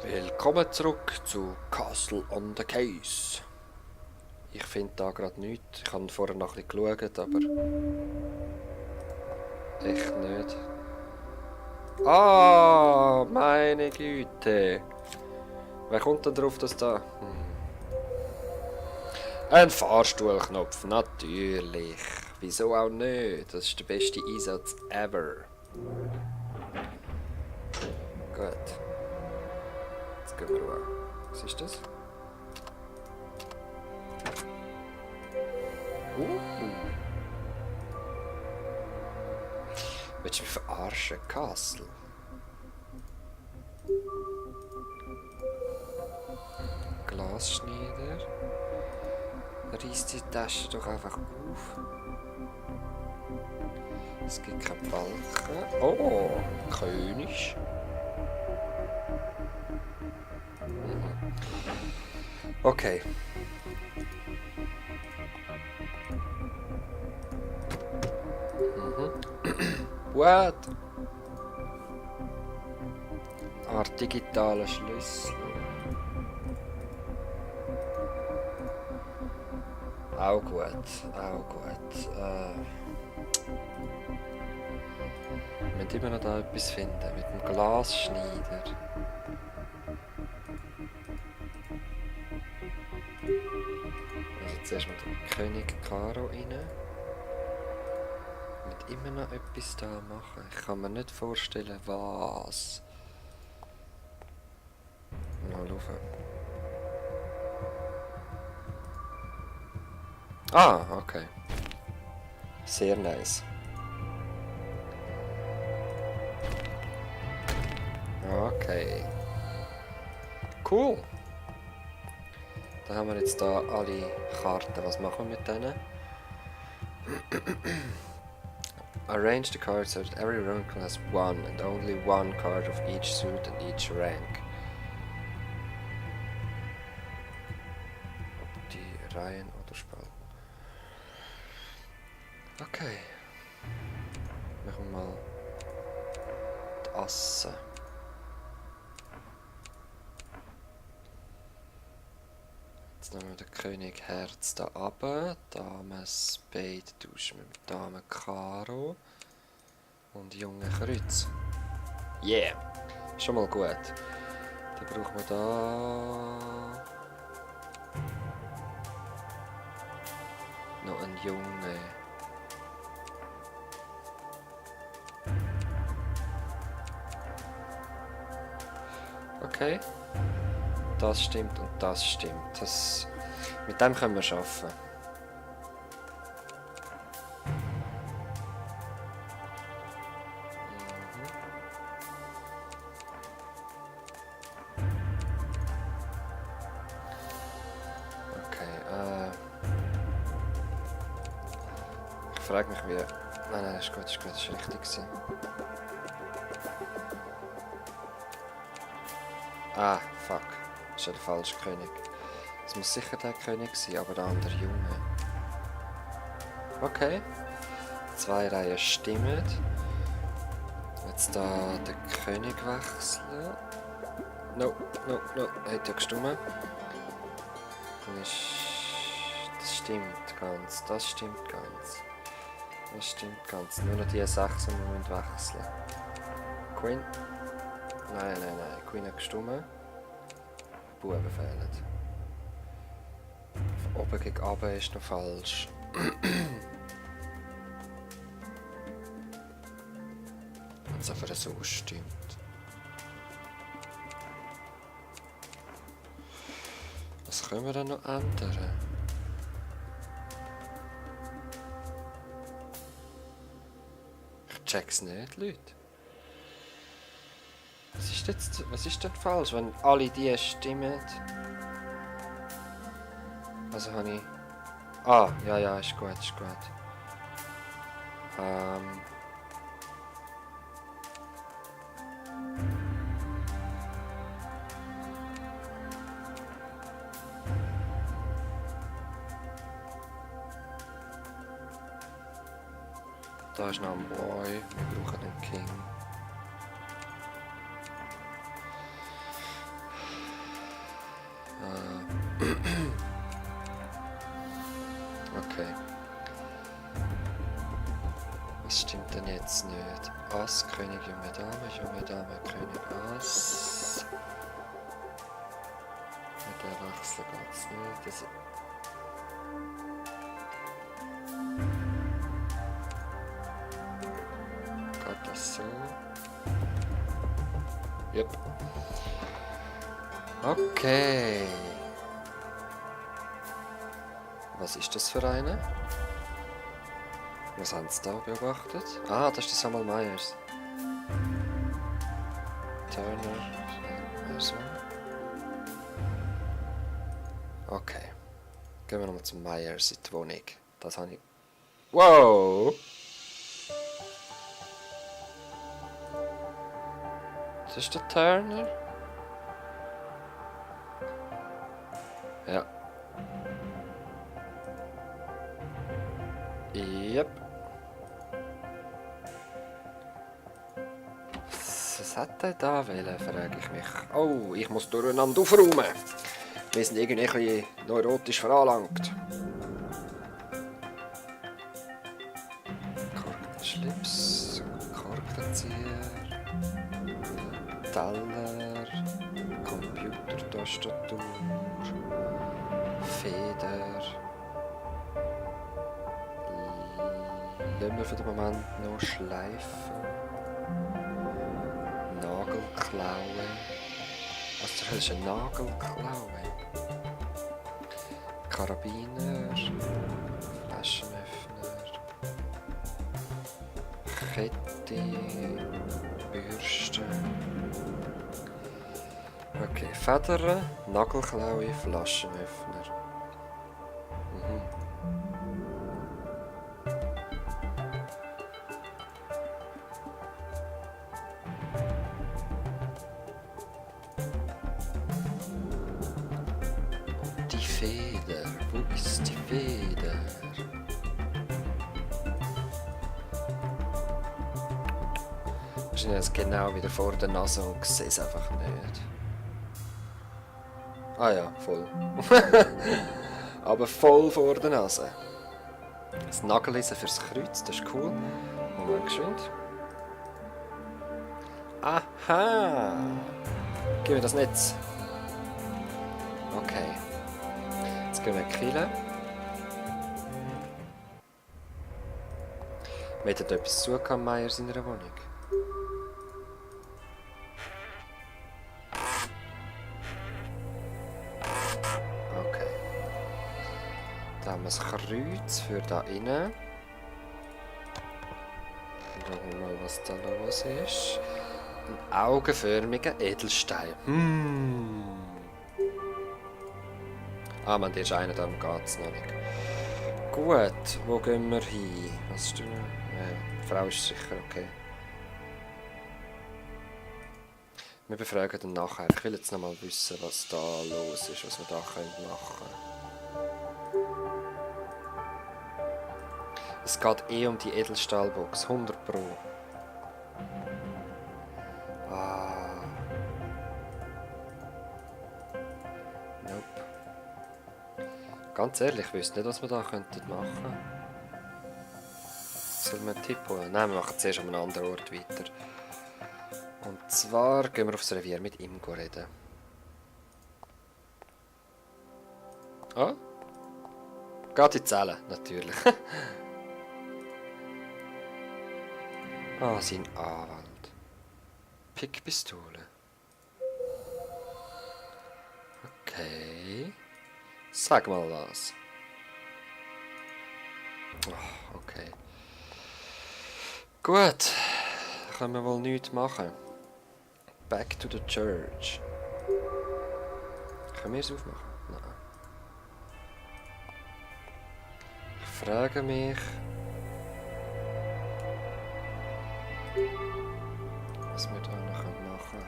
Willkommen zurück zu Castle on the Case. Ich finde da gerade nichts. Ich habe vorher noch ein bisschen geschaut, aber echt nicht. Ah, meine Güte. Wer kommt denn drauf, dass da... Ein Fahrstuhlknopf, natürlich. Wieso auch nicht? Das ist der beste Einsatz ever. Gut. Jetzt gehen wir an. Was ist das? Willst du mich verarschen, Castle? Glasschneider. Reißt die Tasche doch einfach auf. Es gibt keinen Balken. Oh, König. Okay. What? Digitaler Schlüssel. Auch gut, auch gut. Wir müssen immer noch da etwas finden mit dem Glasschneider. Also zuerst mal den König Karo rein. Ich muss immer noch etwas da machen. Ich kann mir nicht vorstellen, was. Mal rauf. Ah, okay. Sehr nice. Okay. Cool. Dann haben wir jetzt da alle Karten. Was machen wir mit denen? Arrange the cards so that every rank has one and only one card of each suit and each rank. Ob die Reihen oder Spalten. Okay. Machen wir mal die Asse. Jetzt nehmen wir den König Herz da runter. Dame Spade tauschen wir mit Dame Karo. Und Junge Kreuz. Yeah! Schon mal gut. Dann brauchen wir da noch einen Junge. Okay. Das stimmt und das stimmt. Mit dem können wir arbeiten. Okay, ich frage mich wie... Nein, ist gut, ist richtig gewesen. Ah, fuck. Das ist ja der falsche König. Es muss sicher der König sein, aber der andere Junge. Okay. 2 Reihen stimmen. Jetzt da den König wechseln. No. Hätte ja gestimmt. Das stimmt ganz. Das stimmt ganz. Nur noch die 6, die wir wechseln. Queen. Nein. Queen hat gestimmt. Buben fehlen. Von oben gegen unten ist noch falsch. Wenn es aber so stimmt. Was können wir dann noch ändern? Ich check's nicht, Leute. Was ist denn falsch, wenn alle die stimmen? Also habe ich... Ah, ja, ist gut. Da ist noch ein Boy, wir brauchen einen King. geht's nicht. Ass, König, junge Dame, König, Ass. Mit der Wechsel geht's nicht. Das geht das so? Yep. Okay. Was ist das für eine? Was haben Sie da beobachtet? Ah, das ist die Samuel Myers. Turner. So. Okay. Gehen wir nochmal zum Myers in die Wohnung. Das habe ich. Wow! Das ist der Turner. Ja. Yep. Was hat er da wollen, frage ich mich. Oh, ich muss durcheinander aufräumen. Wir sind irgendwie ein bisschen neurotisch veranlangt. Korkenschlips, Korkenzieher, Teller, Computertastatur, Feder. Lassen wir für den Moment noch schleifen. Nagelklaue. Was zur Hölle ist eine Nagelklaue? Karabiner. Flaschenöffner. Kette. Bürste. Okay, Federn, Nagelklaue, Flaschenöffner. Die Feder, wo ist die Feder? Wahrscheinlich ist es genau wieder vor der Nase und ich sehe es einfach nicht. Ah ja, voll. Aber voll vor der Nase. Das Nagellesen fürs Kreuz, das ist cool. Moment, geschwind. Aha! Gib mir das Netz. Okay. Jetzt gehen wir killen. Wir hätten etwas zu am Meier in seiner Wohnung. Okay. Da haben wir das Kreuz für da innen. Schauen wir mal, was da los ist. Ein augenförmiger Edelstein. Ah, man, der ist einer, darum geht es noch nicht. Gut, wo gehen wir hin? Was ist du? Ja, die Frau ist sicher okay. Wir befragen ihn nachher. Ich will jetzt noch mal wissen, was da los ist, was wir da machen können. Es geht eh um die Edelstahlbox, 100 Pro. Ah. Nope. Ganz ehrlich, ich wüsste nicht, was wir da machen könnten. Sollen wir einen Tipp holen? Nein, wir machen zuerst an einem anderen Ort weiter. Und zwar gehen wir aufs Revier mit ihm reden. Ah? Geht in die Zelle, natürlich. Ah, sein Anwalt. Pickpistole. Okay. Sag mal was. Oh, okay. Gut. Können wir wohl nichts machen. Back to the church. Können wir es aufmachen? Nein. Ich frage mich, was wir da noch machen können.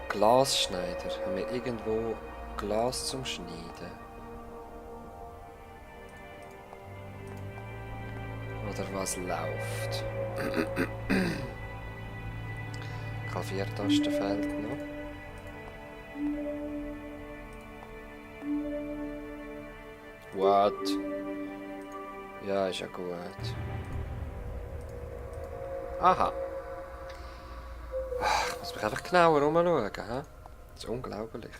Glasschneider. Haben wir irgendwo Glas zum Schneiden? Oder was läuft? Klaviertaste fehlt noch. What? Ja, ist ja gut. Aha. Ich muss mich einfach genauer umschauen, hä? Das ist unglaublich.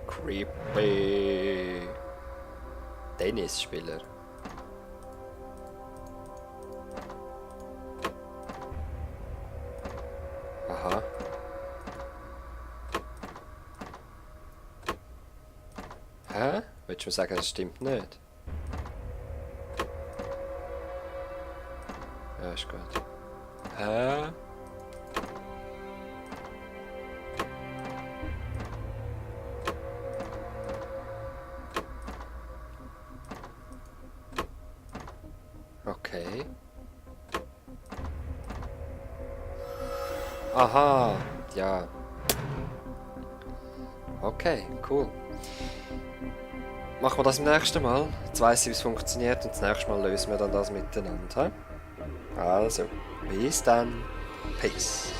Creepy. Tennisspieler. Aha. Hä? Willst du mir sagen, das stimmt nicht? Ja, ist gut. Hä? Okay. Aha. Ja. Okay, cool. Machen wir das im nächsten Mal. Jetzt weiss ich, wie es funktioniert und das nächste Mal lösen wir dann das miteinander. Also, bis dann. Peace.